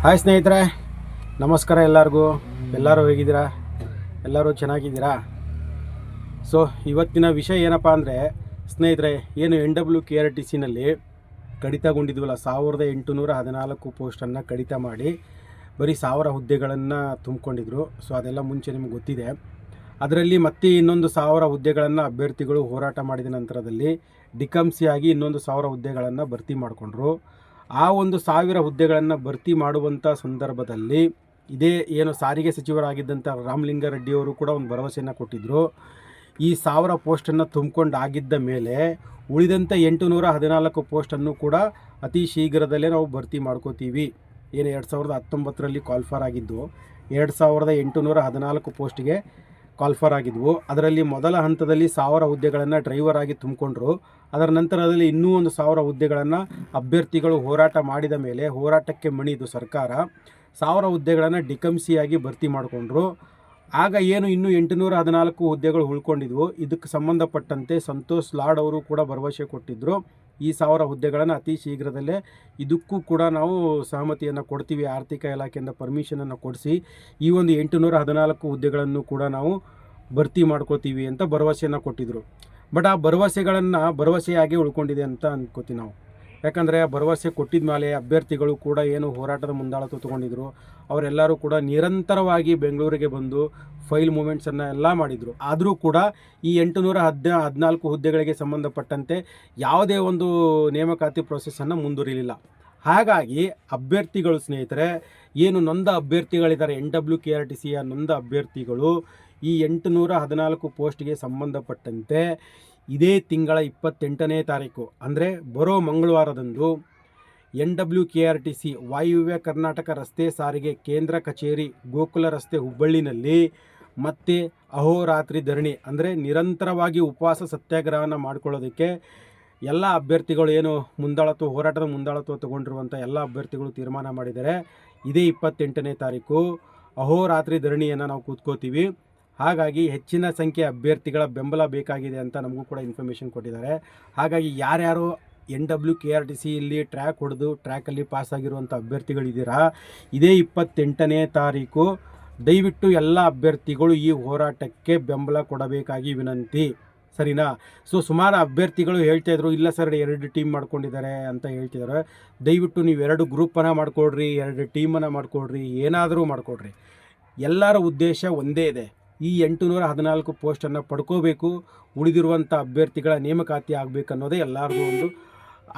Hi ಸ್ನೇಹಿತರೆ, ನಮಸ್ಕಾರ ಎಲ್ಲರಿಗೂ. ಎಲ್ಲರೂ ಹೇಗಿದ್ದೀರಾ? ಎಲ್ಲರೂ ಚೆನ್ನಾಗಿದ್ದೀರಾ? ಸೊ ಇವತ್ತಿನ ವಿಷಯ ಏನಪ್ಪ ಅಂದರೆ ಸ್ನೇಹಿತರೆ, ಏನು NWKRTCನಲ್ಲಿ ಕಡಿತಗೊಂಡಿದ್ವಲ್ಲ 1814 ಪೋಸ್ಟನ್ನು ಕಡಿತ ಮಾಡಿ ಬರೀ 1000 ಹುದ್ದೆಗಳನ್ನು ತುಂಬಿಕೊಂಡಿದ್ರು. ಸೊ ಅದೆಲ್ಲ ಮುಂಚೆ ನಿಮ್ಗೆ ಗೊತ್ತಿದೆ. ಅದರಲ್ಲಿ ಮತ್ತೆ ಇನ್ನೊಂದು 1000 ಹುದ್ದೆಗಳನ್ನು ಅಭ್ಯರ್ಥಿಗಳು ಹೋರಾಟ ಮಾಡಿದ ನಂತರದಲ್ಲಿ ಡಿಕಮ್ಸಿಯಾಗಿ ಇನ್ನೊಂದು 1000 ಹುದ್ದೆಗಳನ್ನು ಭರ್ತಿ ಮಾಡಿಕೊಂಡ್ರು. ಆ ಒಂದು 1000 ಹುದ್ದೆಗಳನ್ನು ಭರ್ತಿ ಮಾಡುವಂಥ ಸಂದರ್ಭದಲ್ಲಿ ಇದೇ ಏನು ಸಾರಿಗೆ ಸಚಿವರಾಗಿದ್ದಂಥ ರಾಮಲಿಂಗಾರೆಡ್ಡಿಯವರು ಕೂಡ ಒಂದು ಭರವಸೆಯನ್ನು ಕೊಟ್ಟಿದ್ದರು. ಈ 1000 ಪೋಸ್ಟನ್ನು ತುಂಬಿಕೊಂಡಾಗಿದ್ದ ಮೇಲೆ ಉಳಿದಂಥ 814 ಪೋಸ್ಟನ್ನು ಕೂಡ ಅತಿ ಶೀಘ್ರದಲ್ಲೇ ನಾವು ಭರ್ತಿ ಮಾಡ್ಕೋತೀವಿ. ಏನು 2019ರಲ್ಲಿ ಕಾಲ್ಫರ್ ಆಗಿದ್ದು 2814 ಪೋಸ್ಟ್ಗೆ ಕಾಲ್ಫರ್ ಆಗಿದ್ವು. ಅದರಲ್ಲಿ ಮೊದಲ ಹಂತದಲ್ಲಿ 1000 ಹುದ್ದೆಗಳನ್ನು ಡ್ರೈವರ್ ಆಗಿ ತುಂಬಿಕೊಂಡ್ರು. ಅದರ ನಂತರದಲ್ಲಿ ಇನ್ನೂ ಒಂದು 1000 ಹುದ್ದೆಗಳನ್ನು ಅಭ್ಯರ್ಥಿಗಳು ಹೋರಾಟ ಮಾಡಿದ ಮೇಲೆ ಹೋರಾಟಕ್ಕೆ ಮಣಿದು ಸರ್ಕಾರ 1000 ಹುದ್ದೆಗಳನ್ನು ಡಿಕಮ್ಸಿಯಾಗಿ ಭರ್ತಿ ಮಾಡಿಕೊಂಡ್ರು. ಆಗ ಏನು ಇನ್ನೂ 814 ಹುದ್ದೆಗಳು ಉಳ್ಕೊಂಡಿದ್ವು. ಇದಕ್ಕೆ ಸಂಬಂಧಪಟ್ಟಂತೆ ಸಂತೋಷ್ ಲಾಡ್ ಅವರು ಕೂಡ ಭರವಸೆ ಕೊಟ್ಟಿದ್ದರು. ಈ 1000 ಹುದ್ದೆಗಳನ್ನು ಅತಿ ಶೀಘ್ರದಲ್ಲೇ ಇದಕ್ಕೂ ಕೂಡ ನಾವು ಸಹಮತಿಯನ್ನು ಕೊಡ್ತೀವಿ, ಆರ್ಥಿಕ ಇಲಾಖೆಯಿಂದ ಪರ್ಮಿಷನನ್ನು ಕೊಡಿಸಿ ಈ ಒಂದು 814 ಹುದ್ದೆಗಳನ್ನು ಕೂಡ ನಾವು ಭರ್ತಿ ಮಾಡ್ಕೊಳ್ತೀವಿ ಅಂತ ಭರವಸೆಯನ್ನು ಕೊಟ್ಟಿದ್ದರು. ಬಟ್ ಆ ಭರವಸೆಯಾಗಿ ಉಳ್ಕೊಂಡಿದೆ ಅಂತ ಅನ್ಕೋತೀವಿ ನಾವು. ಯಾಕಂದರೆ ಭರವಸೆ ಕೊಟ್ಟಿದ ಮೇಲೆ ಅಭ್ಯರ್ಥಿಗಳು ಕೂಡ ಏನು ಹೋರಾಟದ ಮುಂದಾಳತ್ವ ತೊಗೊಂಡಿದ್ರು, ಅವರೆಲ್ಲರೂ ಕೂಡ ನಿರಂತರವಾಗಿ ಬೆಂಗಳೂರಿಗೆ ಬಂದು ಫೈಲ್ ಮೂಮೆಂಟ್ಸನ್ನು ಎಲ್ಲ ಮಾಡಿದರು. ಆದರೂ ಕೂಡ ಈ 814 ಹುದ್ದೆಗಳಿಗೆ ಸಂಬಂಧಪಟ್ಟಂತೆ ಯಾವುದೇ ಒಂದು ನೇಮಕಾತಿ ಪ್ರೊಸೆಸ್ಸನ್ನು ಮುಂದುವರಿಲಿಲ್ಲ. ಹಾಗಾಗಿ ಅಭ್ಯರ್ಥಿಗಳು ಸ್ನೇಹಿತರೆ, ಏನು ನೊಂದ ಅಭ್ಯರ್ಥಿಗಳಿದ್ದಾರೆ, NWKRTCಯ ನೊಂದ ಅಭ್ಯರ್ಥಿಗಳು ಈ 814 ಪೋಸ್ಟ್ಗೆ ಸಂಬಂಧಪಟ್ಟಂತೆ ಇದೇ ತಿಂಗಳ 28ನೇ ತಾರೀಕು ಅಂದರೆ ಬರೋ ಮಂಗಳವಾರದಂದು NWKRTC ವಾಯುವ್ಯ ಕರ್ನಾಟಕ ರಸ್ತೆ ಸಾರಿಗೆ ಕೇಂದ್ರ ಕಚೇರಿ ಗೋಕುಲ ರಸ್ತೆ ಹುಬ್ಬಳ್ಳಿನಲ್ಲಿ ಮತ್ತೆ ಅಹೋರಾತ್ರಿ ಧರಣಿ ಅಂದರೆ ನಿರಂತರವಾಗಿ ಉಪವಾಸ ಸತ್ಯಾಗ್ರಹವನ್ನು ಮಾಡ್ಕೊಳ್ಳೋದಕ್ಕೆ ಎಲ್ಲ ಅಭ್ಯರ್ಥಿಗಳು ಏನು ಹೋರಾಟದ ಮುಂದಾಳತ್ವ ತಗೊಂಡಿರುವಂಥ ಎಲ್ಲ ಅಭ್ಯರ್ಥಿಗಳು ತೀರ್ಮಾನ ಮಾಡಿದ್ದಾರೆ. ಇದೇ 28ನೇ ತಾರೀಕು ಅಹೋರಾತ್ರಿ ಧರಣಿಯನ್ನು ನಾವು ಕೂತ್ಕೋತೀವಿ. ಹಾಗಾಗಿ ಹೆಚ್ಚಿನ ಸಂಖ್ಯೆ ಅಭ್ಯರ್ಥಿಗಳ ಬೆಂಬಲ ಬೇಕಾಗಿದೆ ಅಂತ ನಮಗೂ ಕೂಡ ಇನ್ಫಾರ್ಮೇಷನ್ ಕೊಟ್ಟಿದ್ದಾರೆ. ಹಾಗಾಗಿ ಯಾರ್ಯಾರು NWKRTCಯಲ್ಲಿ ಟ್ರ್ಯಾಕ್ ಹೊಡೆದು ಟ್ರ್ಯಾಕಲ್ಲಿ ಪಾಸಾಗಿರುವಂಥ ಅಭ್ಯರ್ಥಿಗಳಿದ್ದೀರಾ, ಇದೇ 28ನೇ ತಾರೀಕು ದಯವಿಟ್ಟು ಎಲ್ಲ ಅಭ್ಯರ್ಥಿಗಳು ಈ ಹೋರಾಟಕ್ಕೆ ಬೆಂಬಲ ಕೊಡಬೇಕಾಗಿ ವಿನಂತಿ, ಸರಿನಾ? ಸೊ ಸುಮಾರು ಅಭ್ಯರ್ಥಿಗಳು ಹೇಳ್ತಾಯಿದ್ರು, ಇಲ್ಲ ಸರ್ 2 ಟೀಮ್ ಮಾಡ್ಕೊಂಡಿದ್ದಾರೆ ಅಂತ ಹೇಳ್ತಿದ್ದಾರೆ. ದಯವಿಟ್ಟು ನೀವು 2 ಗ್ರೂಪನ್ನು ಮಾಡಿಕೊಡ್ರಿ, 2 ಟೀಮನ್ನು ಮಾಡಿಕೊಡ್ರಿ, ಏನಾದರೂ ಮಾಡಿಕೊಡ್ರಿ. ಎಲ್ಲರ ಉದ್ದೇಶ ಒಂದೇ ಇದೆ, ಈ 814 ಪೋಸ್ಟನ್ನು ಪಡ್ಕೋಬೇಕು, ಉಳಿದಿರುವಂಥ ಅಭ್ಯರ್ಥಿಗಳ ನೇಮಕಾತಿ ಆಗಬೇಕು ಅನ್ನೋದೇ ಎಲ್ಲರದು ಒಂದು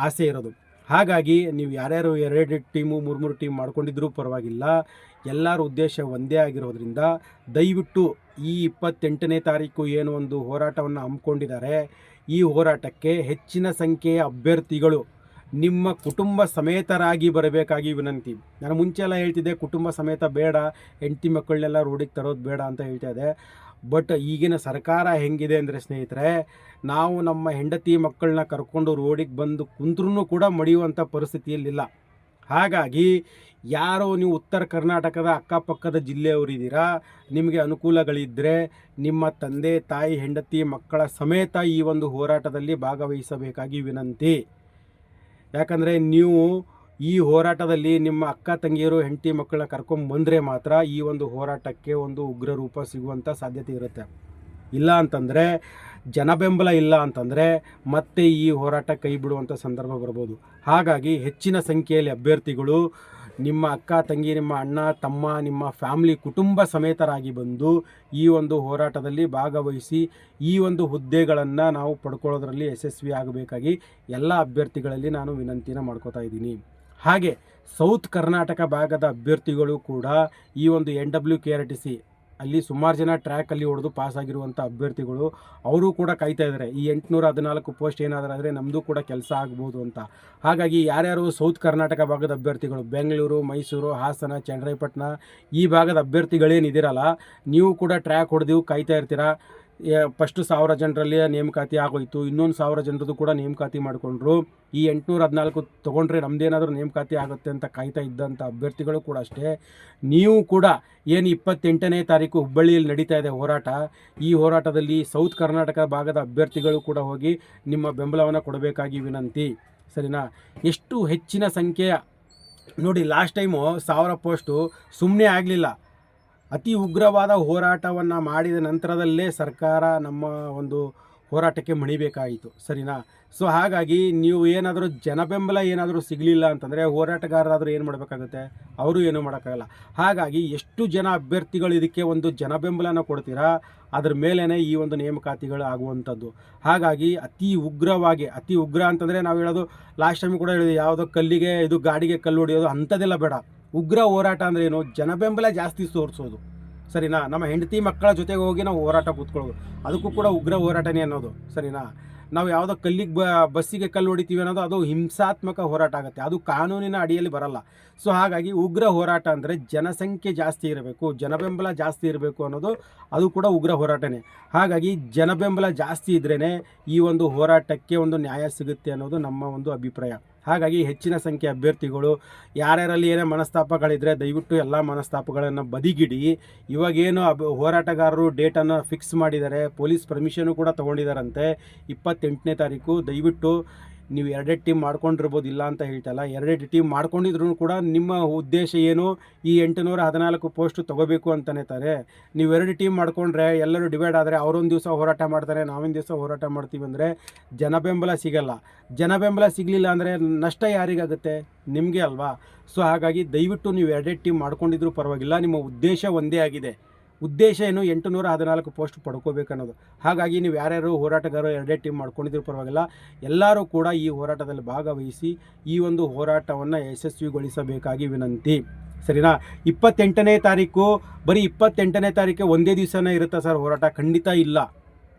ಆಸೆ ಇರೋದು. ಹಾಗಾಗಿ ನೀವು ಯಾರ್ಯಾರು 2 ಟೀಮು 3 ಟೀಮ್ ಮಾಡ್ಕೊಂಡಿದ್ರೂ ಪರವಾಗಿಲ್ಲ, ಎಲ್ಲರ ಉದ್ದೇಶ ಒಂದೇ ಆಗಿರೋದ್ರಿಂದ ದಯವಿಟ್ಟು ಈ 28ನೇ ತಾರೀಕು ಏನು ಒಂದು ಹೋರಾಟವನ್ನು ಹಮ್ಮಿಕೊಂಡಿದ್ದಾರೆ, ಈ ಹೋರಾಟಕ್ಕೆ ಹೆಚ್ಚಿನ ಸಂಖ್ಯೆಯ ಅಭ್ಯರ್ಥಿಗಳು ನಿಮ್ಮ ಕುಟುಂಬ ಸಮೇತರಾಗಿ ಬರಬೇಕಾಗಿ ವಿನಂತಿ. ನಾನು ಮುಂಚೆ ಎಲ್ಲ ಹೇಳ್ತಿದ್ದೆ ಕುಟುಂಬ ಸಮೇತ ಬೇಡ, ಹೆಂಡತಿ ಮಕ್ಕಳನ್ನೆಲ್ಲ ರೋಡಿಗೆ ತರೋದು ಬೇಡ ಅಂತ ಹೇಳ್ತಾ ಇದ್ದೆ. ಬಟ್ ಈಗಿನ ಸರ್ಕಾರ ಹೆಂಗಿದೆ ಅಂದರೆ ಸ್ನೇಹಿತರೆ, ನಾವು ನಮ್ಮ ಹೆಂಡತಿ ಮಕ್ಕಳನ್ನ ಕರ್ಕೊಂಡು ರೋಡಿಗೆ ಬಂದು ಕುಂತ್ರೂ ಕೂಡ ಮಡಿಯುವಂಥ ಪರಿಸ್ಥಿತಿಯಲ್ಲಿಲ್ಲ. ಹಾಗಾಗಿ ಯಾರೋ ನೀವು ಉತ್ತರ ಕರ್ನಾಟಕದ ಅಕ್ಕಪಕ್ಕದ ಜಿಲ್ಲೆಯವರಿದ್ದೀರಾ, ನಿಮಗೆ ಅನುಕೂಲಗಳಿದ್ದರೆ ನಿಮ್ಮ ತಂದೆ ತಾಯಿ ಹೆಂಡತಿ ಮಕ್ಕಳ ಸಮೇತ ಈ ಒಂದು ಹೋರಾಟದಲ್ಲಿ ಭಾಗವಹಿಸಬೇಕಾಗಿ ವಿನಂತಿ. ಯಾಕಂದರೆ ನೀವು ಈ ಹೋರಾಟದಲ್ಲಿ ನಿಮ್ಮ ಅಕ್ಕ ತಂಗಿಯರು ಹೆಂಡತಿ ಮಕ್ಕಳನ್ನ ಕರ್ಕೊಂಬಂದರೆ ಮಾತ್ರ ಈ ಒಂದು ಹೋರಾಟಕ್ಕೆ ಒಂದು ಉಗ್ರ ರೂಪ ಸಿಗುವಂಥ ಸಾಧ್ಯತೆ ಇರುತ್ತೆ. ಇಲ್ಲ ಅಂತಂದರೆ, ಜನ ಬೆಂಬಲ ಇಲ್ಲ ಅಂತಂದರೆ ಮತ್ತೆ ಈ ಹೋರಾಟ ಕೈ ಬಿಡುವಂಥ ಸಂದರ್ಭ ಬರ್ಬೋದು. ಹಾಗಾಗಿ ಹೆಚ್ಚಿನ ಸಂಖ್ಯೆಯಲ್ಲಿ ಅಭ್ಯರ್ಥಿಗಳು ನಿಮ್ಮ ಅಕ್ಕ ತಂಗಿ, ನಿಮ್ಮ ಅಣ್ಣ ತಮ್ಮ, ನಿಮ್ಮ ಫ್ಯಾಮಿಲಿ ಕುಟುಂಬ ಸಮೇತರಾಗಿ ಬಂದು ಈ ಒಂದು ಹೋರಾಟದಲ್ಲಿ ಭಾಗವಹಿಸಿ ಈ ಒಂದು ಹುದ್ದೆಗಳನ್ನು ನಾವು ಪಡ್ಕೊಳ್ಳೋದ್ರಲ್ಲಿ ಯಶಸ್ವಿ ಆಗಬೇಕಾಗಿ ಎಲ್ಲ ಅಭ್ಯರ್ಥಿಗಳಲ್ಲಿ ನಾನು ವಿನಂತಿನ ಮಾಡ್ಕೋತಾ ಇದ್ದೀನಿ. ಹಾಗೆ ಸೌತ್ ಕರ್ನಾಟಕ ಭಾಗದ ಅಭ್ಯರ್ಥಿಗಳು ಕೂಡ ಈ ಒಂದು NWKRTC ಅಲ್ಲಿ ಸುಮಾರು ಜನ ಟ್ರ್ಯಾಕಲ್ಲಿ ಹೊಡೆದು ಪಾಸಾಗಿರುವಂಥ ಅಭ್ಯರ್ಥಿಗಳು ಅವರು ಕೂಡ ಕಾಯ್ತಾ ಇದ್ದಾರೆ, ಈ 814 ಪೋಸ್ಟ್ ಏನಾದರೂ ಆದರೆ ನಮ್ಮದು ಕೂಡ ಕೆಲಸ ಆಗ್ಬೋದು ಅಂತ. ಹಾಗಾಗಿ ಯಾರ್ಯಾರು ಸೌತ್ ಕರ್ನಾಟಕ ಭಾಗದ ಅಭ್ಯರ್ಥಿಗಳು ಬೆಂಗಳೂರು, ಮೈಸೂರು, ಹಾಸನ, ಚನ್ನರಾಯಪಟ್ಟಣ ಈ ಭಾಗದ ಅಭ್ಯರ್ಥಿಗಳೇನಿದ್ದೀರಲ್ಲ, ನೀವು ಕೂಡ ಟ್ರ್ಯಾಕ್ ಹೊಡೆದು ಕಾಯ್ತಾ ಇರ್ತೀರಾ. ಫಸ್ಟು 1000 ಜನರಲ್ಲಿ ನೇಮಕಾತಿ ಆಗೋಯಿತು, ಇನ್ನೊಂದು 1000 ಜನರದ್ದು ಕೂಡ ನೇಮಕಾತಿ ಮಾಡಿಕೊಂಡ್ರು. ಈ 814 ತೊಗೊಂಡ್ರೆ ನಮ್ಮದೇನಾದರೂ ನೇಮಕಾತಿ ಆಗುತ್ತೆ ಅಂತ ಕಾಯ್ತಾ ಇದ್ದಂಥ ಅಭ್ಯರ್ಥಿಗಳು ಕೂಡ ಅಷ್ಟೇ. ನೀವು ಕೂಡ ಏನು 28ನೇ ತಾರೀಕು ಹುಬ್ಬಳ್ಳಿಯಲ್ಲಿ ನಡೀತಾ ಇದೆ ಹೋರಾಟ, ಈ ಹೋರಾಟದಲ್ಲಿ ಸೌತ್ ಕರ್ನಾಟಕ ಭಾಗದ ಅಭ್ಯರ್ಥಿಗಳು ಕೂಡ ಹೋಗಿ ನಿಮ್ಮ ಬೆಂಬಲವನ್ನು ಕೊಡಬೇಕಾಗಿ ವಿನಂತಿ, ಸರಿನಾ? ಎಷ್ಟು ಹೆಚ್ಚಿನ ಸಂಖ್ಯೆಯ ನೋಡಿ ಲಾಸ್ಟ್ ಟೈಮು 1000 ಪೋಸ್ಟು ಸುಮ್ಮನೆ ಆಗಲಿಲ್ಲ. ಅತಿ ಉಗ್ರವಾದ ಹೋರಾಟವನ್ನು ಮಾಡಿದ ನಂತರದಲ್ಲೇ ಸರ್ಕಾರ ನಮ್ಮ ಒಂದು ಹೋರಾಟಕ್ಕೆ ಮಣಿಬೇಕಾಯಿತು, ಸರಿನಾ? ಸೊ ಹಾಗಾಗಿ ನೀವು ಏನಾದರೂ ಜನಬೆಂಬಲ ಏನಾದರೂ ಸಿಗಲಿಲ್ಲ ಅಂತಂದರೆ ಹೋರಾಟಗಾರರಾದರೂ ಏನು ಮಾಡಬೇಕಾಗುತ್ತೆ? ಅವರು ಏನೂ ಮಾಡೋಕ್ಕಾಗಲ್ಲ. ಹಾಗಾಗಿ ಎಷ್ಟು ಜನ ಅಭ್ಯರ್ಥಿಗಳು ಇದಕ್ಕೆ ಒಂದು ಜನಬೆಂಬಲನ ಕೊಡ್ತೀರಾ, ಅದ್ರ ಮೇಲೇ ಈ ಒಂದು ನೇಮಕಾತಿಗಳು ಆಗುವಂಥದ್ದು. ಹಾಗಾಗಿ ಅತಿ ಉಗ್ರ ಅಂತಂದರೆ ನಾವು ಹೇಳೋದು ಲಾಸ್ಟ್ ಟೈಮ್ ಕೂಡ ಹೇಳಿದ್ವಿ, ಯಾವುದೋ ಕಲ್ಲಿಗೆ ಇದು ಗಾಡಿಗೆ ಕಲ್ಲು ಹೊಡೆಯೋದು ಅಂಥದ್ದೆಲ್ಲ ಬೇಡ. ಉಗ್ರ ಹೋರಾಟ ಅಂದರೆ ಏನು? ಜನಬೆಂಬಲ ಜಾಸ್ತಿ ತೋರಿಸೋದು, ಸರಿನಾ? ನಮ್ಮ ಹೆಂಡತಿ ಮಕ್ಕಳ ಜೊತೆಗೆ ಹೋಗಿ ನಾವು ಹೋರಾಟ ಕೂತ್ಕೊಳ್ಳೋದು, ಅದಕ್ಕೂ ಕೂಡ ಉಗ್ರ ಹೋರಾಟನೇ ಅನ್ನೋದು, ಸರಿನಾ? ನಾವು ಯಾವುದೋ ಕಲ್ಲಿಗೆ ಬಸ್ಸಿಗೆ ಕಲ್ಲು ಹೊಡಿತೀವಿ ಅನ್ನೋದು ಅದು ಹಿಂಸಾತ್ಮಕ ಹೋರಾಟ ಆಗುತ್ತೆ, ಅದು ಕಾನೂನಿನ ಅಡಿಯಲ್ಲಿ ಬರಲ್ಲ. ಸೊ ಹಾಗಾಗಿ ಉಗ್ರ ಹೋರಾಟ ಅಂದರೆ ಜನಸಂಖ್ಯೆ ಜಾಸ್ತಿ ಇರಬೇಕು, ಜನಬೆಂಬಲ ಜಾಸ್ತಿ ಇರಬೇಕು ಅನ್ನೋದು ಅದು ಕೂಡ ಉಗ್ರ ಹೋರಾಟನೇ. ಹಾಗಾಗಿ ಜನಬೆಂಬಲ ಜಾಸ್ತಿ ಇದ್ರೇ ಈ ಒಂದು ಹೋರಾಟಕ್ಕೆ ಒಂದು ನ್ಯಾಯ ಸಿಗುತ್ತೆ ಅನ್ನೋದು ನಮ್ಮ ಒಂದು ಅಭಿಪ್ರಾಯ. ಹಾಗಾಗಿ ಹೆಚ್ಚಿನ ಸಂಖ್ಯೆ ಅಭ್ಯರ್ಥಿಗಳು ಯಾರ್ಯಾರಲ್ಲಿ ಏನೇ ಮನಸ್ತಾಪಗಳಿದ್ದರೆ ದಯವಿಟ್ಟು ಎಲ್ಲ ಮನಸ್ತಾಪಗಳನ್ನು ಬದಿಗಿಡಿ. ಇವಾಗೇನು ಹೋರಾಟಗಾರರು ಡೇಟನ್ನು ಫಿಕ್ಸ್ ಮಾಡಿದ್ದಾರೆ, ಪೊಲೀಸ್ ಪರ್ಮಿಷನು ಕೂಡ ತೊಗೊಂಡಿದ್ದಾರಂತೆ 28ನೇ ತಾರೀಕು. ದಯವಿಟ್ಟು ನೀವು 2 ಟೀಮ್ ಮಾಡ್ಕೊಂಡಿರ್ಬೋದು, ಇಲ್ಲ ಅಂತ ಹೇಳ್ತಲ್ಲ, 2 ಟೀಮ್ ಮಾಡ್ಕೊಂಡಿದ್ರು ಕೂಡ ನಿಮ್ಮ ಉದ್ದೇಶ ಏನು? ಈ 814 ಪೋಸ್ಟು ತೊಗೋಬೇಕು ಅಂತಲೇ ತಾನೆ. ನೀವು 2 ಟೀಮ್ ಮಾಡ್ಕೊಂಡ್ರೆ ಎಲ್ಲರೂ ಡಿವೈಡ್ ಆದರೆ ಅವರೊಂದು ದಿವಸ ಹೋರಾಟ ಮಾಡ್ತಾರೆ, ನಾವೊಂದು ದಿವಸ ಹೋರಾಟ ಮಾಡ್ತೀವಿ ಅಂದರೆ ಜನಬೆಂಬಲ ಸಿಗಲ್ಲ. ಜನಬೆಂಬಲ ಸಿಗಲಿಲ್ಲ ಅಂದರೆ ನಷ್ಟ ಯಾರಿಗಾಗುತ್ತೆ? ನಿಮಗೆ ಅಲ್ವಾ? ಸೊ ಹಾಗಾಗಿ ದಯವಿಟ್ಟು ನೀವು 2 ಟೀಮ್ ಮಾಡ್ಕೊಂಡಿದ್ರು ಪರವಾಗಿಲ್ಲ, ನಿಮ್ಮ ಉದ್ದೇಶ ಒಂದೇ ಆಗಿದೆ. ಉದ್ದೇಶ ಏನು? 814 ಪೋಸ್ಟ್ ಪಡ್ಕೋಬೇಕನ್ನೋದು. ಹಾಗಾಗಿ ನೀವು ಯಾರ್ಯಾರು ಹೋರಾಟಗಾರರು 2 ಟೀಮ್ ಮಾಡ್ಕೊಂಡಿದ್ರು ಪರವಾಗಿಲ್ಲ, ಎಲ್ಲರೂ ಕೂಡ ಈ ಹೋರಾಟದಲ್ಲಿ ಭಾಗವಹಿಸಿ ಈ ಒಂದು ಹೋರಾಟವನ್ನು ಯಶಸ್ವಿಗೊಳಿಸಬೇಕಾಗಿ ವಿನಂತಿ, ಸರಿನಾ? 28ನೇ ತಾರೀಕು, ಬರೀ 28ನೇ ತಾರೀಕು ಒಂದೇ ದಿವಸನೇ ಇರುತ್ತಾ ಸರ್ ಹೋರಾಟ? ಖಂಡಿತ ಇಲ್ಲ.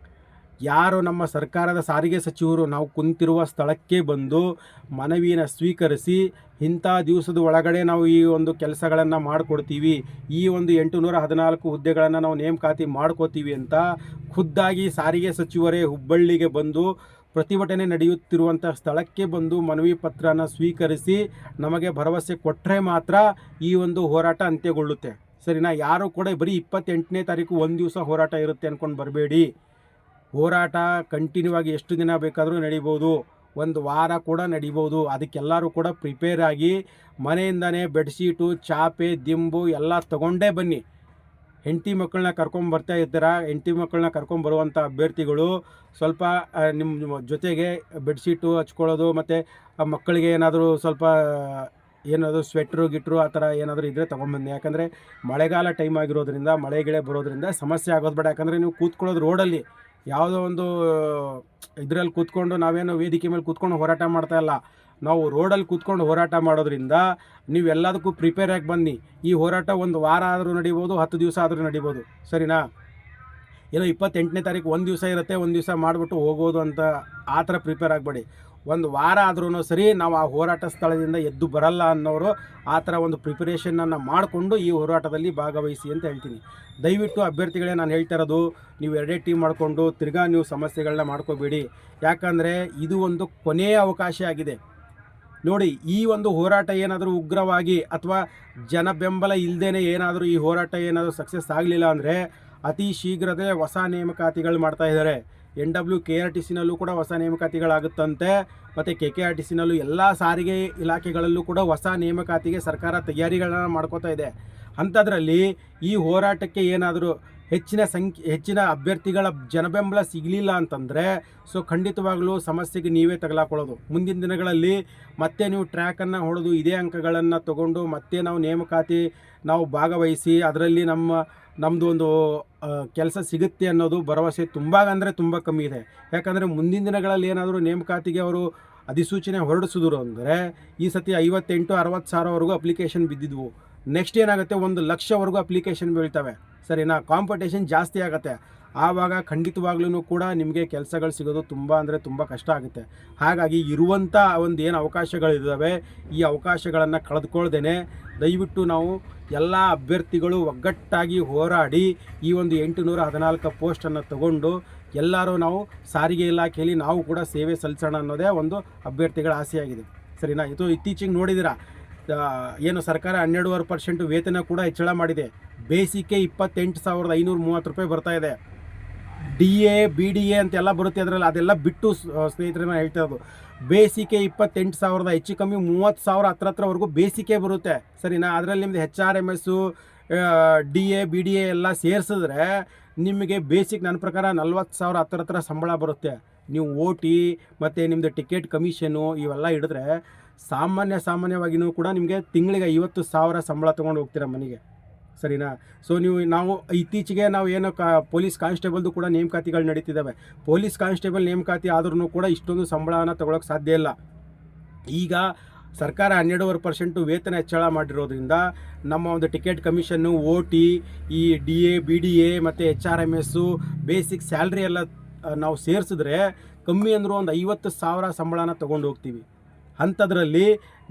ಯಾರು ನಮ್ಮ ಸರ್ಕಾರದ ಸಾರಿಗೆ ಸಚಿವರು ನಾವು ಕುಂತಿರುವ ಸ್ಥಳಕ್ಕೆ ಬಂದು ಮನವಿಯನ್ನು ಸ್ವೀಕರಿಸಿ ಇಂಥ ದಿವಸದ ಒಳಗಡೆ ನಾವು ಈ ಒಂದು ಕೆಲಸಗಳನ್ನು ಮಾಡಿಕೊಡ್ತೀವಿ, ಈ ಒಂದು 814 ಹುದ್ದೆಗಳನ್ನು ನಾವು ನೇಮಕಾತಿ ಮಾಡ್ಕೋತೀವಿ ಅಂತ ಖುದ್ದಾಗಿ ಸಾರಿಗೆ ಸಚಿವರೇ ಹುಬ್ಬಳ್ಳಿಗೆ ಬಂದು ಪ್ರತಿಭಟನೆ ನಡೆಯುತ್ತಿರುವಂಥ ಸ್ಥಳಕ್ಕೆ ಬಂದು ಮನವಿ ಪತ್ರನ ಸ್ವೀಕರಿಸಿ ನಮಗೆ ಭರವಸೆ ಕೊಟ್ಟರೆ ಮಾತ್ರ ಈ ಒಂದು ಹೋರಾಟ ಅಂತ್ಯಗೊಳ್ಳುತ್ತೆ, ಸರಿನಾ? ಯಾರು ಕೂಡ ಬರೀ 28ನೇ ತಾರೀಕು ಒಂದು ದಿವಸ ಹೋರಾಟ ಇರುತ್ತೆ ಅಂದ್ಕೊಂಡು ಬರಬೇಡಿ. ಹೋರಾಟ ಕಂಟಿನ್ಯೂ ಆಗಿ ಎಷ್ಟು ದಿನ ಬೇಕಾದರೂ ನಡಿಬೋದು, ಒಂದು ವಾರ ಕೂಡ ನಡಿಬೋದು. ಅದಕ್ಕೆಲ್ಲರೂ ಕೂಡ ಪ್ರಿಪೇರ್ ಆಗಿ ಮನೆಯಿಂದನೇ ಬೆಡ್ಶೀಟು, ಚಾಪೆ, ದಿಂಬು ಎಲ್ಲ ತೊಗೊಂಡೇ ಬನ್ನಿ. ಹೆಂಡತಿ ಮಕ್ಕಳನ್ನ ಕರ್ಕೊಂಬರ್ತಾ ಇದ್ದೀರಾ, ಹೆಂಡತಿ ಮಕ್ಕಳನ್ನ ಕರ್ಕೊಂಬರುವಂಥ ಅಭ್ಯರ್ಥಿಗಳು ಸ್ವಲ್ಪ ನಿಮ್ಮ ಜೊತೆಗೆ ಬೆಡ್ಶೀಟು ಹಚ್ಕೊಳ್ಳೋದು, ಮತ್ತು ಮಕ್ಕಳಿಗೆ ಏನಾದರೂ ಸ್ವಲ್ಪ ಏನಾದರೂ ಸ್ವೆಟ್ರು ಗಿಟ್ರು ಆ ಥರ ಏನಾದರೂ ಇದ್ದರೆ ತೊಗೊಂಬನ್ನಿ. ಯಾಕಂದರೆ ಮಳೆಗಾಲ ಟೈಮ್ ಆಗಿರೋದ್ರಿಂದ, ಮಳೆ ಗಿಳೆ ಬರೋದ್ರಿಂದ ಸಮಸ್ಯೆ ಆಗೋದು ಬೇಡ. ಯಾಕಂದರೆ ನೀವು ಕೂತ್ಕೊಳ್ಳೋದು ರೋಡಲ್ಲಿ, ಯಾವುದೋ ಒಂದು ಇದರಲ್ಲಿ ಕೂತ್ಕೊಂಡು ನಾವೇನೋ ವೇದಿಕೆ ಮೇಲೆ ಕೂತ್ಕೊಂಡು ಹೋರಾಟ ಮಾಡ್ತಾಯಿಲ್ಲ, ನಾವು ರೋಡಲ್ಲಿ ಕೂತ್ಕೊಂಡು ಹೋರಾಟ ಮಾಡೋದ್ರಿಂದ ನೀವೆಲ್ಲದಕ್ಕೂ ಪ್ರಿಪೇರ್ ಆಗಿ ಬನ್ನಿ. ಈ ಹೋರಾಟ ಒಂದು ವಾರ ಆದರೂ ನಡಿಬೋದು, 10 ದಿವಸ ಆದರೂ ನಡಿಬೋದು, ಸರಿನಾ? ಏನೋ 28ನೇ ತಾರೀಕು ಒಂದು ದಿವಸ ಇರುತ್ತೆ, ಒಂದು ದಿವಸ ಮಾಡಿಬಿಟ್ಟು ಹೋಗೋದು ಅಂತ ಆ ಥರ ಪ್ರಿಪೇರ್ ಆಗಬೇಡಿ. ಒಂದು ವಾರ ಆದ್ರೂ ಸರಿ ನಾವು ಆ ಹೋರಾಟ ಸ್ಥಳದಿಂದ ಎದ್ದು ಬರಲ್ಲ ಅನ್ನೋರು ಆ ಥರ ಒಂದು ಪ್ರಿಪರೇಷನನ್ನು ಮಾಡಿಕೊಂಡು ಈ ಹೋರಾಟದಲ್ಲಿ ಭಾಗವಹಿಸಿ ಅಂತ ಹೇಳ್ತೀನಿ. ದಯವಿಟ್ಟು ಅಭ್ಯರ್ಥಿಗಳೇ ನಾನು ಹೇಳ್ತಾ ಇರೋದು, ನೀವು 2 ಟೀಮ್ ಮಾಡಿಕೊಂಡು ತಿರ್ಗಾ ನೀವು ಸಮಸ್ಯೆಗಳನ್ನ ಮಾಡ್ಕೋಬೇಡಿ. ಯಾಕಂದರೆ ಇದು ಒಂದು ಕೊನೆಯ ಅವಕಾಶ ಆಗಿದೆ. ನೋಡಿ, ಈ ಒಂದು ಹೋರಾಟ ಏನಾದರೂ ಉಗ್ರವಾಗಿ ಅಥವಾ ಜನ ಬೆಂಬಲ ಇಲ್ಲದೇ ಏನಾದರೂ ಈ ಹೋರಾಟ ಏನಾದರೂ ಸಕ್ಸಸ್ ಆಗಲಿಲ್ಲ ಅಂದರೆ ಅತಿ ಶೀಘ್ರದೇ ಹೊಸ ನೇಮಕಾತಿಗಳು ಮಾಡ್ತಾಯಿದ್ದಾರೆ. NWKRTCನಲ್ಲೂ ಕೂಡ ಹೊಸ ನೇಮಕಾತಿಗಳಾಗುತ್ತಂತೆ, ಮತ್ತು KKRTCನಲ್ಲೂ ಎಲ್ಲ ಸಾರಿಗೆ ಇಲಾಖೆಗಳಲ್ಲೂ ಕೂಡ ಹೊಸ ನೇಮಕಾತಿಗೆ ಸರ್ಕಾರ ತಯಾರಿಗಳನ್ನು ಮಾಡ್ಕೋತಾ ಇದೆ. ಅಂಥದ್ರಲ್ಲಿ ಈ ಹೋರಾಟಕ್ಕೆ ಏನಾದರೂ ಹೆಚ್ಚಿನ ಅಭ್ಯರ್ಥಿಗಳ ಜನಬೆಂಬಲ ಸಿಗಲಿಲ್ಲ ಅಂತಂದರೆ ಸೊ ಖಂಡಿತವಾಗಲೂ ಸಮಸ್ಯೆಗೆ ನೀವೇ ತಗಲಾಕೊಳ್ಳೋದು. ಮುಂದಿನ ದಿನಗಳಲ್ಲಿ ಮತ್ತೆ ನೀವು ಟ್ರ್ಯಾಕನ್ನು ಹೊಡೆದು ಇದೇ ಅಂಕಗಳನ್ನು ತಗೊಂಡು ಮತ್ತೆ ನಾವು ನೇಮಕಾತಿ ನಾವು ಭಾಗವಹಿಸಿ ಅದರಲ್ಲಿ ನಮ್ಮದು ಒಂದು ಕೆಲಸ ಸಿಗುತ್ತೆ ಅನ್ನೋದು ಭರವಸೆ ತುಂಬ ಕಮ್ಮಿ ಇದೆ. ಯಾಕಂದರೆ ಮುಂದಿನ ದಿನಗಳಲ್ಲಿ ಏನಾದರೂ ನೇಮಕಾತಿಗೆ ಅವರು ಅಧಿಸೂಚನೆ ಹೊರಡಿಸಿದ್ರು ಅಂದರೆ ಈ ಸತಿ 58-60 ಸಾವಿರವರೆಗೂ ಅಪ್ಲಿಕೇಶನ್ ಬಿದ್ದಿದ್ವು. ನೆಕ್ಸ್ಟ್ ಏನಾಗುತ್ತೆ, 1 ಲಕ್ಷವರೆಗೂ ಅಪ್ಲಿಕೇಶನ್ ಬೀಳ್ತವೆ, ಸರಿನಾ? ಕಾಂಪಿಟೇಷನ್ ಜಾಸ್ತಿ ಆಗುತ್ತೆ. ಆವಾಗ ಖಂಡಿತವಾಗ್ಲೂ ಕೂಡ ನಿಮಗೆ ಕೆಲಸಗಳು ಸಿಗೋದು ತುಂಬ ಕಷ್ಟ ಆಗುತ್ತೆ. ಹಾಗಾಗಿ ಇರುವಂಥ ಒಂದು ಏನು ಅವಕಾಶಗಳಿದ್ದಾವೆ ಈ ಅವಕಾಶಗಳನ್ನು ಕಳೆದುಕೊಳ್ದೇನೆ ದಯವಿಟ್ಟು ನಾವು ಎಲ್ಲ ಅಭ್ಯರ್ಥಿಗಳು ಒಗ್ಗಟ್ಟಾಗಿ ಹೋರಾಡಿ ಈ ಒಂದು 814 ಪೋಸ್ಟನ್ನು ತಗೊಂಡು ಎಲ್ಲರೂ ನಾವು ಸಾರಿಗೆ ಇಲಾಖೆಯಲ್ಲಿ ನಾವು ಕೂಡ ಸೇವೆ ಸಲ್ಲಿಸೋಣ ಅನ್ನೋದೇ ಒಂದು ಅಭ್ಯರ್ಥಿಗಳ ಆಸೆಯಾಗಿದೆ, ಸರಿನಾ? ಇದು ಇತ್ತೀಚೆಗೆ ನೋಡಿದ್ದೀರಾ, ಏನು ಸರ್ಕಾರ 12.5% ವೇತನ ಕೂಡ ಹೆಚ್ಚಳ ಮಾಡಿದೆ. ಬೇಸಿಕ್ಗೆ 28,530 ರೂಪಾಯಿ ಬರ್ತಾ ಇದೆ. DA BDA ಅಂತೆಲ್ಲ ಬರುತ್ತೆ ಅದರಲ್ಲಿ, ಅದೆಲ್ಲ ಬಿಟ್ಟು ಸ್ನೇಹಿತರೆ ನಾನು ಹೇಳ್ತಾ ಇರೋದು ಬೇಸಿಕೆ 28,000 ಹೆಚ್ಚು ಕಮ್ಮಿ 30,000 ಹತ್ರವರೆಗೂ ಬೇಸಿಕೆ ಬರುತ್ತೆ ಸರಿನಾ. ಅದರಲ್ಲಿ ನಿಮ್ಮದು HRMS DA BDA ಎಲ್ಲ ಸೇರಿಸಿದ್ರೆ ನಿಮಗೆ ಬೇಸಿಕ್ ನನ್ನ ಪ್ರಕಾರ 40,000 ಹತ್ರ ಸಂಬಳ ಬರುತ್ತೆ. ನೀವು OT ಮತ್ತು ನಿಮ್ಮದು ಟಿಕೆಟ್ ಕಮಿಷನು ಇವೆಲ್ಲ ಹಿಡಿದ್ರೆ ಸಾಮಾನ್ಯವಾಗಿಯೂ ಕೂಡ ನಿಮಗೆ ತಿಂಗಳಿಗೆ 50,000 ಸಂಬಳ ತೊಗೊಂಡು ಹೋಗ್ತೀರ ಮನೆಗೆ ಸರಿನಾ. ಸೊ ನಾವು ಇತ್ತೀಚೆಗೆ ನಾವು ಏನು ಪೊಲೀಸ್ ಕಾನ್ಸ್ಟೇಬಲ್ದು ಕೂಡ ನೇಮಕಾತಿಗಳು ನಡೀತಿದ್ದಾವೆ. ಪೊಲೀಸ್ ಕಾನ್ಸ್ಟೇಬಲ್ ನೇಮಕಾತಿ ಆದ್ರೂ ಕೂಡ ಇಷ್ಟೊಂದು ಸಂಬಳನ ತೊಗೊಳಕ್ಕೆ ಸಾಧ್ಯ ಇಲ್ಲ. ಈಗ ಸರ್ಕಾರ 12% ವೇತನ ಹೆಚ್ಚಳ ಮಾಡಿರೋದ್ರಿಂದ ನಮ್ಮ ಒಂದು ಟಿಕೆಟ್ ಕಮಿಷನ್ನು OT ಈ DA BDA ಮತ್ತು HRMS ಬೇಸಿಕ್ ಸ್ಯಾಲ್ರಿ ಎಲ್ಲ ನಾವು ಸೇರಿಸಿದ್ರೆ ಕಮ್ಮಿ ಅಂದರೂ ಒಂದು 50,000 ಸಂಬಳನ ತೊಗೊಂಡು ಹೋಗ್ತೀವಿ. ಅಂಥದ್ರಲ್ಲಿ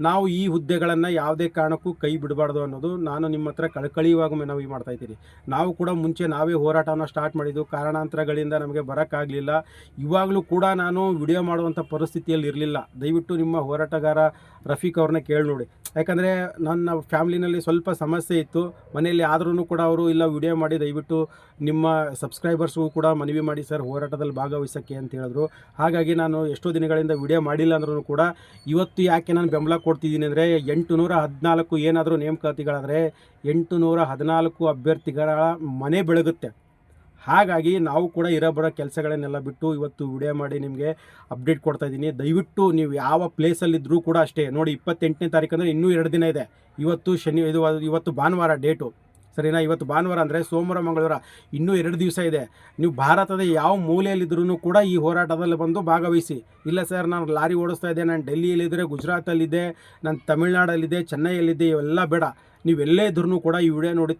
ನಾವು ಈ ಹುದ್ದೆಗಳನ್ನು ಯಾವುದೇ ಕಾರಣಕ್ಕೂ ಕೈ ಬಿಡಬಾರ್ದು ಅನ್ನೋದು ನಾನು ನಿಮ್ಮ ಹತ್ರ ಕಳಕಳಿಯುವಾಗ ಮನವಿ ಮಾಡ್ತಾಯಿದ್ದೀನಿ. ನಾವು ಕೂಡ ಮುಂಚೆ ನಾವೇ ಹೋರಾಟನ ಸ್ಟಾರ್ಟ್ ಮಾಡಿದ್ದು, ಕಾರಣಾಂತರಗಳಿಂದ ನಮಗೆ ಬರೋಕ್ಕಾಗಲಿಲ್ಲ. ಇವಾಗಲೂ ಕೂಡ ನಾನು ವಿಡಿಯೋ ಮಾಡುವಂಥ ಪರಿಸ್ಥಿತಿಯಲ್ಲಿ ಇರಲಿಲ್ಲ. ದಯವಿಟ್ಟು ನಿಮ್ಮ ಹೋರಾಟಗಾರ ರಫೀಕ್ ಅವ್ರನ್ನ ಕೇಳಿ ನೋಡಿ. ಯಾಕಂದರೆ ನನ್ನ ಫ್ಯಾಮ್ಲಿನಲ್ಲಿ ಸ್ವಲ್ಪ ಸಮಸ್ಯೆ ಇತ್ತು ಮನೆಯಲ್ಲಿ, ಆದ್ರೂ ಕೂಡ ಅವರು ಇಲ್ಲ ವಿಡಿಯೋ ಮಾಡಿ ದಯವಿಟ್ಟು ನಿಮ್ಮ ಸಬ್ಸ್ಕ್ರೈಬರ್ಸ್ಗೂ ಕೂಡ ಮನವಿ ಮಾಡಿ ಸರ್ ಹೋರಾಟದಲ್ಲಿ ಭಾಗವಹಿಸೋಕ್ಕೆ ಅಂತ ಹೇಳಿದ್ರು. ಹಾಗಾಗಿ ನಾನು ಎಷ್ಟೋ ದಿನಗಳಿಂದ ವಿಡಿಯೋ ಮಾಡಿಲ್ಲ ಅಂದ್ರೂ ಕೂಡ ಇವತ್ತು ಯಾಕೆ ನಾನು ಬೆಂಬಲ ಕೊಡ್ತಿದ್ದೀನಿ ಅಂದರೆ 814 ಏನಾದರೂ ನೇಮಕಾತಿಗಳಾದರೆ 814 ಅಭ್ಯರ್ಥಿಗಳ ಮನೆ ಬೆಳಗುತ್ತೆ. ಹಾಗಾಗಿ ನಾವು ಕೂಡ ಇರೋಬರೋ ಕೆಲಸಗಳನ್ನೆಲ್ಲ ಬಿಟ್ಟು ಇವತ್ತು ವಿಡಿಯೋ ಮಾಡಿ ನಿಮಗೆ ಅಪ್ಡೇಟ್ ಕೊಡ್ತಾಯಿದ್ದೀನಿ. ದಯವಿಟ್ಟು ನೀವು ಯಾವ ಪ್ಲೇಸಲ್ಲಿದ್ದರೂ ಕೂಡ ಅಷ್ಟೇ ನೋಡಿ, 28ನೇ ತಾರೀಕು ಅಂದರೆ ಇನ್ನೂ 2 ದಿನ ಇದೆ. ಇವತ್ತು ಭಾನುವಾರ ಡೇಟು ಸರಿನಾ. ಇವತ್ತು ಭಾನುವಾರ ಅಂದರೆ ಸೋಮವಾರ ಮಂಗಳವಾರ ಇನ್ನೂ 2 ದಿವಸ ಇದೆ. ನೀವು ಭಾರತದ ಯಾವ ಮೂಲೆಯಲ್ಲಿದ್ದರೂ ಕೂಡ ಈ ಹೋರಾಟದಲ್ಲಿ ಬಂದು ಭಾಗವಹಿಸಿ. ಇಲ್ಲ ಸರ್ ನಾನು ಲಾರಿ ಓಡಿಸ್ತಾ ಇದ್ದೆ, ನಾನು ಡೆಲ್ಲಿಯಲ್ಲಿದ್ದರೆ, ಗುಜರಾತಲ್ಲಿದ್ದೆ, ನಾನು ತಮಿಳ್ನಾಡಲ್ಲಿದ್ದೆ, ಚೆನ್ನೈಯಲ್ಲಿದ್ದೆ, ಇವೆಲ್ಲ ಬೇಡ. ನೀವೆಲ್ಲೇ ಇದ್ರೂ ಕೂಡ ಈ ವಿಡಿಯೋ ನೋಡಿದ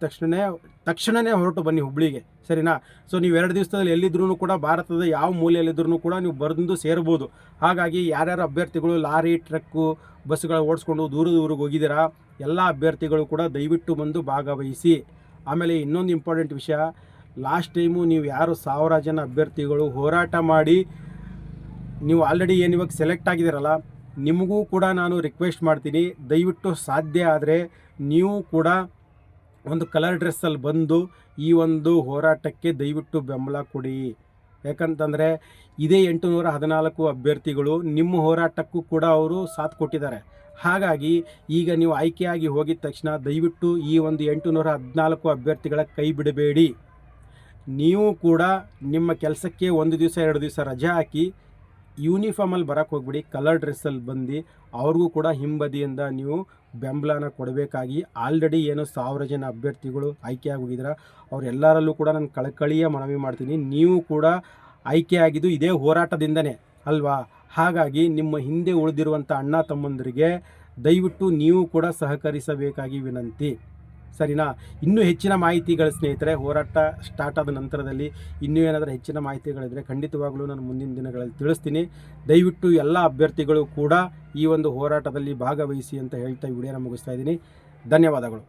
ತಕ್ಷಣವೇ ಹೊರಟು ಬನ್ನಿ ಹುಬ್ಳಿಗೆ ಸರಿನಾ. ಸೊ ನೀವು 2 ದಿವಸದಲ್ಲಿ ಎಲ್ಲಿದ್ರೂ ಕೂಡ ಭಾರತದ ಯಾವ ಮೂಲೆಯಲ್ಲಿದ್ದರೂ ಕೂಡ ನೀವು ಬಂದು ಸೇರ್ಬೋದು. ಹಾಗಾಗಿ ಯಾರ್ಯಾರು ಅಭ್ಯರ್ಥಿಗಳು ಲಾರಿ ಟ್ರಕ್ಕು ಬಸ್ಸುಗಳು ಓಡಿಸ್ಕೊಂಡು ದೂರಕ್ಕೆ ಹೋಗಿದ್ದೀರಾ ಎಲ್ಲ ಅಭ್ಯರ್ಥಿಗಳು ಕೂಡ ದಯವಿಟ್ಟು ಬಂದು ಭಾಗವಹಿಸಿ. ಆಮೇಲೆ ಇನ್ನೊಂದು ಇಂಪಾರ್ಟೆಂಟ್ ವಿಷಯ, ಲಾಸ್ಟ್ ಟೈಮು ನೀವು ಯಾರು 1000 ಜನ ಅಭ್ಯರ್ಥಿಗಳು ಹೋರಾಟ ಮಾಡಿ ನೀವು ಆಲ್ರೆಡಿ ಏನು ಇವಾಗ ಸೆಲೆಕ್ಟ್ ಆಗಿದ್ದೀರಲ್ಲ, ನಿಮಗೂ ಕೂಡ ನಾನು ರಿಕ್ವೆಸ್ಟ್ ಮಾಡ್ತೀನಿ, ದಯವಿಟ್ಟು ಸಾಧ್ಯ ಆದರೆ ನೀವು ಕೂಡ ಒಂದು ಕಲರ್ ಡ್ರೆಸ್ಸಲ್ಲಿ ಬಂದು ಈ ಒಂದು ಹೋರಾಟಕ್ಕೆ ದಯವಿಟ್ಟು ಬೆಂಬಲ ಕೊಡಿ. ಯಾಕಂತಂದರೆ ಇದೇ 814 ಅಭ್ಯರ್ಥಿಗಳು ನಿಮ್ಮ ಹೋರಾಟಕ್ಕೂ ಕೂಡ ಅವರು ಸಾಥ್ ಕೊಟ್ಟಿದ್ದಾರೆ. ಹಾಗಾಗಿ ಈಗ ನೀವು ಆಯ್ಕೆಯಾಗಿ ಹೋಗಿದ ತಕ್ಷಣ ದಯವಿಟ್ಟು ಈ ಒಂದು 814 ಅಭ್ಯರ್ಥಿಗಳ ಕೈ ಬಿಡಬೇಡಿ. ನೀವು ಕೂಡ ನಿಮ್ಮ ಕೆಲಸಕ್ಕೆ 1 ದಿವಸ 2 ದಿವಸ ರಜೆ ಹಾಕಿ ಯೂನಿಫಾರ್ಮಲ್ಲಿ ಬರೋಕ್ಕೆ ಹೋಗ್ಬಿಡಿ, ಕಲರ್ ಡ್ರೆಸ್ಸಲ್ಲಿ ಬಂದು ಅವ್ರಿಗೂ ಕೂಡ ಹಿಂಬದಿಯಿಂದ ನೀವು ಬೆಂಬಲನ ಕೊಡಬೇಕಾಗಿ. ಆಲ್ರೆಡಿ ಏನು 1000 ಜನ ಅಭ್ಯರ್ಥಿಗಳು ಆಯ್ಕೆಯಾಗಿ ಹೋಗಿದ್ದೀರ ಅವರೆಲ್ಲರಲ್ಲೂ ಕೂಡ ನಾನು ಕಳಕಳಿಯ ಮನವಿ ಮಾಡ್ತೀನಿ, ನೀವು ಕೂಡ ಆಯ್ಕೆಯಾಗಿದ್ದು ಇದೇ ಹೋರಾಟದಿಂದನೇ ಅಲ್ವಾ. ಹಾಗಾಗಿ ನಿಮ್ಮ ಹಿಂದೆ ಉಳಿದಿರುವಂಥ ಅಣ್ಣ ತಮ್ಮಂದರಿಗೆ ದಯವಿಟ್ಟು ನೀವು ಕೂಡ ಸಹಕರಿಸಬೇಕಾಗಿ ವಿನಂತಿ ಸರಿನಾ. ಇನ್ನೂ ಹೆಚ್ಚಿನ ಮಾಹಿತಿಗಳ ಸ್ನೇಹಿತರೆ ಹೋರಾಟ ಸ್ಟಾರ್ಟ್ ಆದ ನಂತರದಲ್ಲಿ ಇನ್ನೂ ಏನಾದರೂ ಹೆಚ್ಚಿನ ಮಾಹಿತಿಗಳಿದ್ದರೆ ಖಂಡಿತವಾಗಲೂ ನಾನು ಮುಂದಿನ ದಿನಗಳಲ್ಲಿ ತಿಳಿಸ್ತೀನಿ. ದಯವಿಟ್ಟು ಎಲ್ಲ ಅಭ್ಯರ್ಥಿಗಳು ಕೂಡ ಈ ಒಂದು ಹೋರಾಟದಲ್ಲಿ ಭಾಗವಹಿಸಿ ಅಂತ ಹೇಳ್ತಾ ವಿಡಿಯೋನ ಮುಗಿಸ್ತಾ ಇದ್ದೀನಿ. ಧನ್ಯವಾದಗಳು.